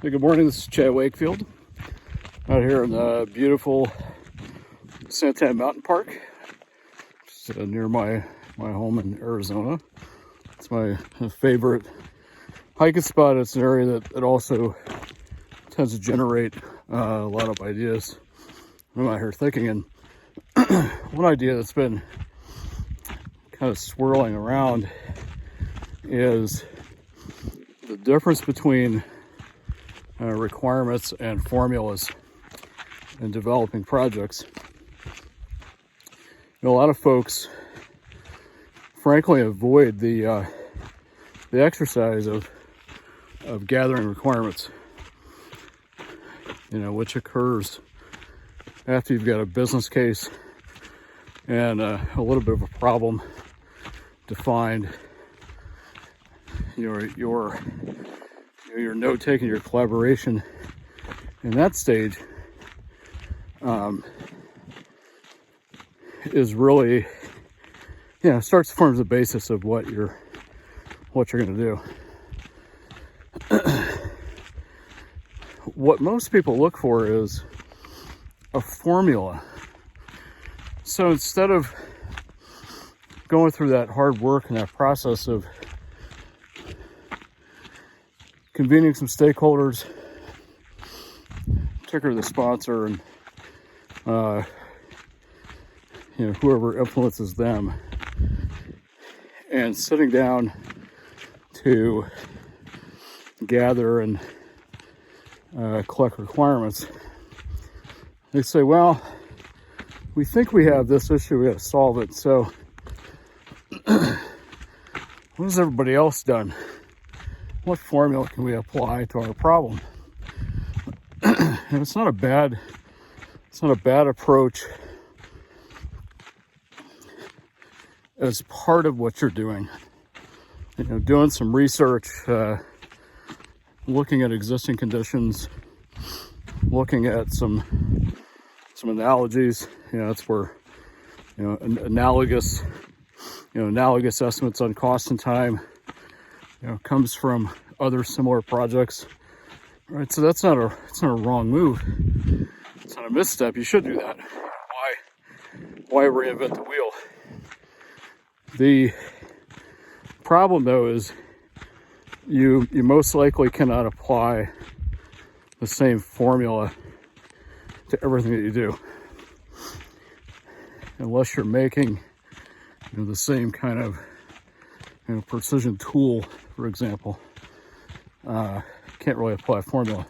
Hey, good morning. This is Chad Wakefield out here in the beautiful Santa Ana Mountain Park. It's near my home in Arizona. It's my favorite hiking spot. It's an area that also tends to generate a lot of ideas. I'm out here thinking, and one idea that's been kind of swirling around is the difference between requirements and formulas in developing projects. A lot of folks, frankly, avoid the exercise of gathering requirements. Which occurs after you've got a business case and a little bit of a problem defined. Your note-taking, your collaboration in that stage is really, starts to form the basis of what you're going to do. What most people look for is a formula. So instead of going through that hard work and that process of convening some stakeholders, particularly the sponsor and whoever influences them, and sitting down to gather and collect requirements, they say, well, we think we have this issue, we got to solve it. So what has everybody else done? What formula can we apply to our problem? And it's not a bad approach as part of what you're doing. Doing some research, looking at existing conditions, looking at some analogies. That's where analogous estimates on cost and time comes from other similar projects, right? So it's not a wrong move. It's not a misstep. You should do that. Why reinvent the wheel? The problem, though, is you most likely cannot apply the same formula to everything that you do, unless you're making the same kind of precision tool, for example. Can't really apply a formula.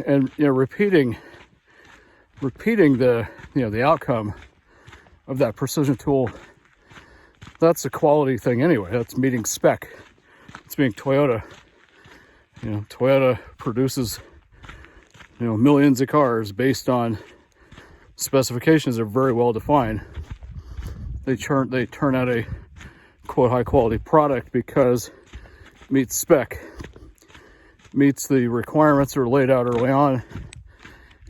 And repeating the outcome of that precision tool, that's a quality thing anyway. That's meeting spec. It's being Toyota. Toyota produces millions of cars based on specifications that are very well defined. They turn out a quote high quality product because it meets spec, meets the requirements that are laid out early on,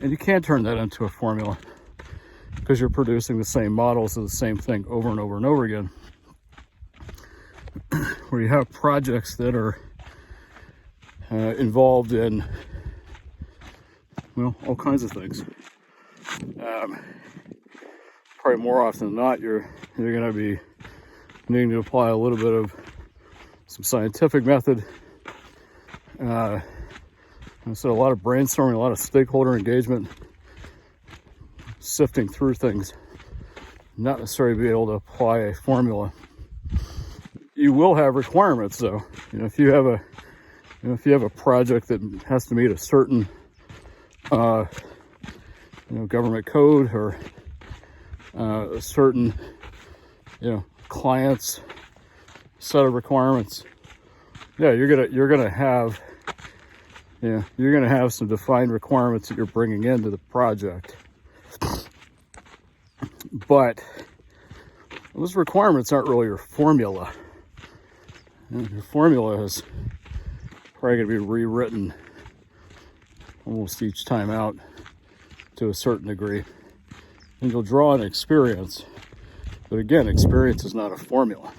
and you can't turn that into a formula because you're producing the same models of the same thing over and over and over again. Where you have projects that are involved in all kinds of things. Probably more often than not, you're going to be needing to apply a little bit of some scientific method. So a lot of brainstorming, a lot of stakeholder engagement, sifting through things, not necessarily be able to apply a formula. You will have requirements, though. If you have a project that has to meet a certain government code or a certain client's set of requirements, you're gonna have some defined requirements that you're bringing into the project. But those requirements aren't really your formula. Your formula is probably going to be rewritten almost each time out to a certain degree. And you'll draw on experience. But again, experience is not a formula.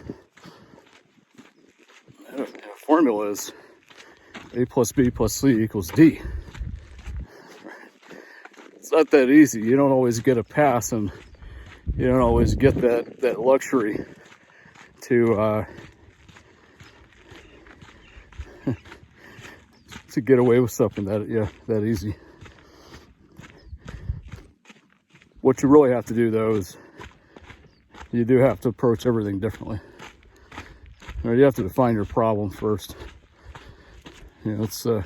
A formula is A plus B plus C equals D. It's not that easy. You don't always get a pass, and you don't always get that luxury to to get away with something that easy. What you really have to do, though, is you do have to approach everything differently. You have to define your problem first. It's I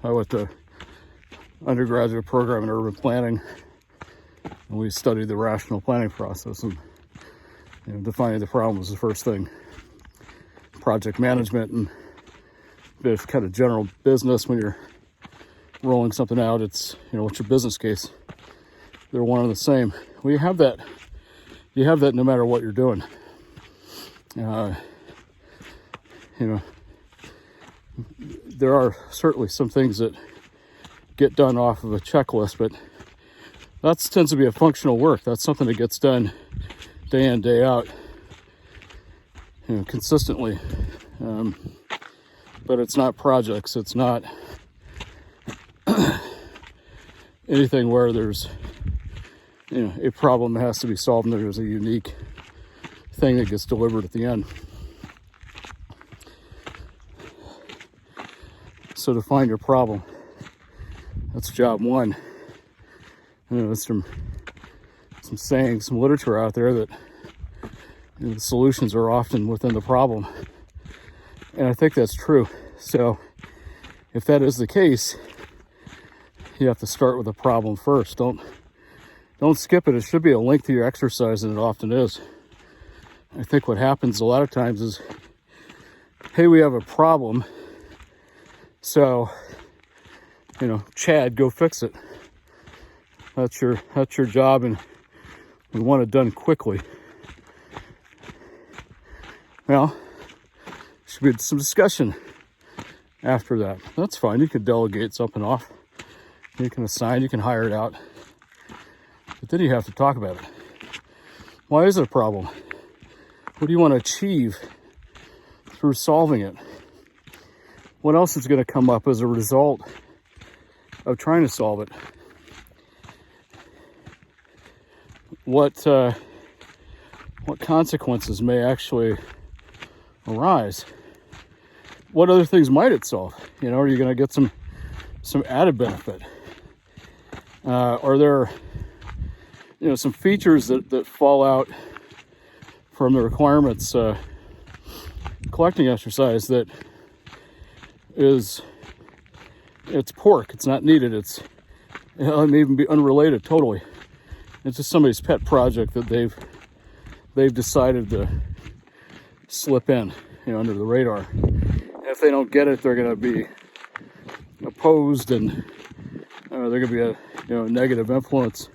went to undergraduate program in urban planning, and we studied the rational planning process, and defining the problem was the first thing. Project management and this kind of general business, when you're rolling something out, it's what's your business case? They're one and the same. Well, you have that no matter what you're doing. There are certainly some things that get done off of a checklist, but that tends to be a functional work. That's something that gets done day in, day out, consistently. But it's not projects. It's not anything where there's a problem that has to be solved and there's a unique thing that gets delivered at the end. So define your problem. That's job one. There's some sayings, some literature out there that the solutions are often within the problem. And I think that's true. So if that is the case, you have to start with the problem first. Don't skip it. It should be a link to your exercise, and it often is. I think what happens a lot of times is, hey, we have a problem. So, Chad, go fix it. That's your job, and we want it done quickly. Well, there should be some discussion after that. That's fine. You can delegate something off. You can assign, you can hire it out. But then you have to talk about it. Why is it a problem? What do you want to achieve through solving it? What else is going to come up as a result of trying to solve it? What consequences may actually arise? What other things might it solve? Are you going to get some added benefit? Are there some features that fall out from the requirements collecting exercise that it's pork, it's not needed, it may even be unrelated totally. It's just somebody's pet project that they've decided to slip in, under the radar. And if they don't get it, they're going to be opposed, and they're going to be a negative influence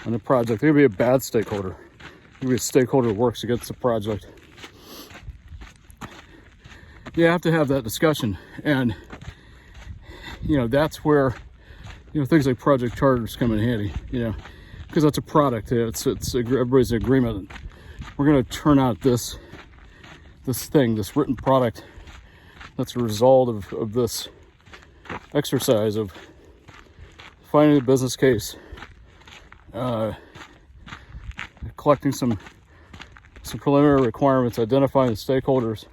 on the project. They're going to be a bad stakeholder. They're going to be a stakeholder that works against the project. You have to have that discussion, and that's where things like project charters come in handy. Because that's a product. It's everybody's in agreement. We're going to turn out this written product that's a result of this exercise of finding a business case, collecting some preliminary requirements, identifying the stakeholders,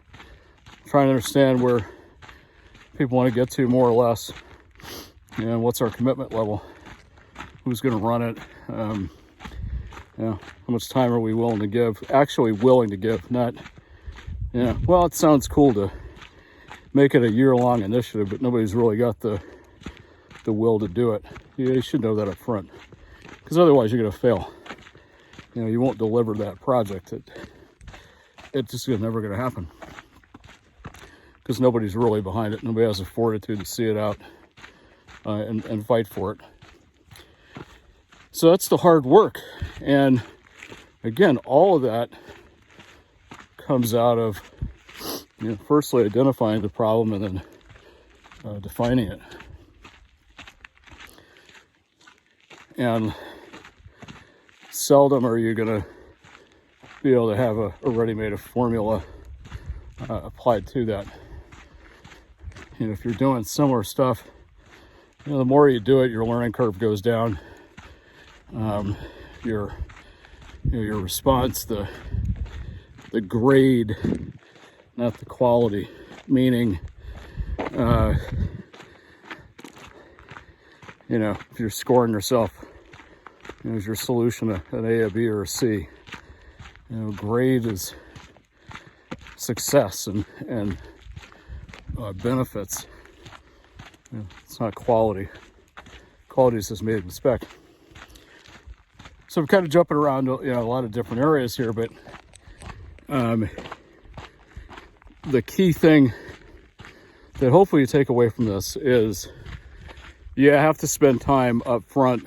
trying to understand where people want to get to more or less, and what's our commitment level, who's going to run it, how much time are we willing to give, actually willing to give, not, well, it sounds cool to make it a year-long initiative, but nobody's really got the will to do it. You should know that up front, because otherwise you're going to fail. You won't deliver that project. It's just never going to happen, because nobody's really behind it. Nobody has the fortitude to see it out and fight for it. So that's the hard work. And again, all of that comes out of firstly identifying the problem and then defining it. And seldom are you going to be able to have a ready-made formula applied to that. if you're doing similar stuff, the more you do it, your learning curve goes down. Your response, the grade, not the quality, meaning, if you're scoring yourself, is your solution an A, a B, or a C? Grade is success and benefits. It's not quality. Quality is just made in spec. So I'm kind of jumping around, a lot of different areas here, but the key thing that hopefully you take away from this is you have to spend time up front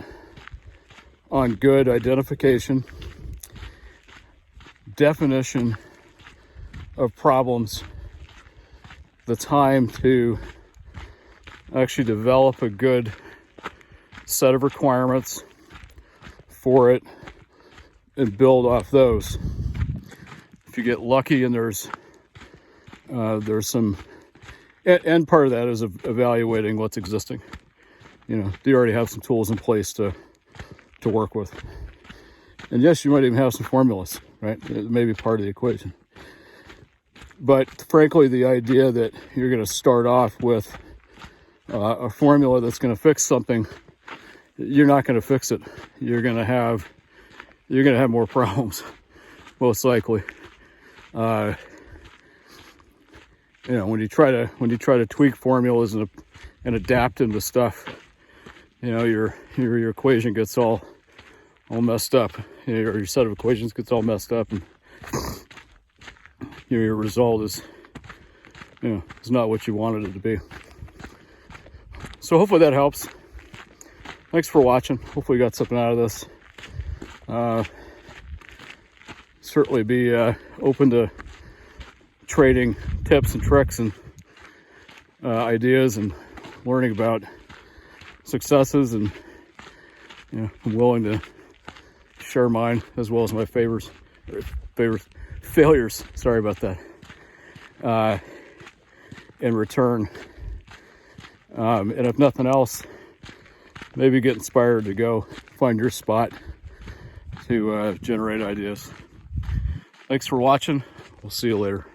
on good identification, definition of problems, the time to actually develop a good set of requirements for it and build off those. If you get lucky and there's some, and part of that is evaluating what's existing. Do you already have some tools in place to work with? And yes, you might even have some formulas, right? It may be part of the equation. But frankly, the idea that you're going to start off with a formula that's going to fix something, you're not going to fix it. You're going to have more problems, most likely. When you try to tweak formulas and adapt them to stuff, your equation gets all messed up. Your set of equations gets all messed up, and your result is not what you wanted it to be. So hopefully that helps. Thanks for watching. Hopefully you got something out of this. Certainly be open to trading tips and tricks and ideas and learning about successes, and I'm willing to share mine as well as my failures. Sorry about that. In return, and if nothing else, maybe get inspired to go find your spot to generate ideas. Thanks for watching. We'll see you later.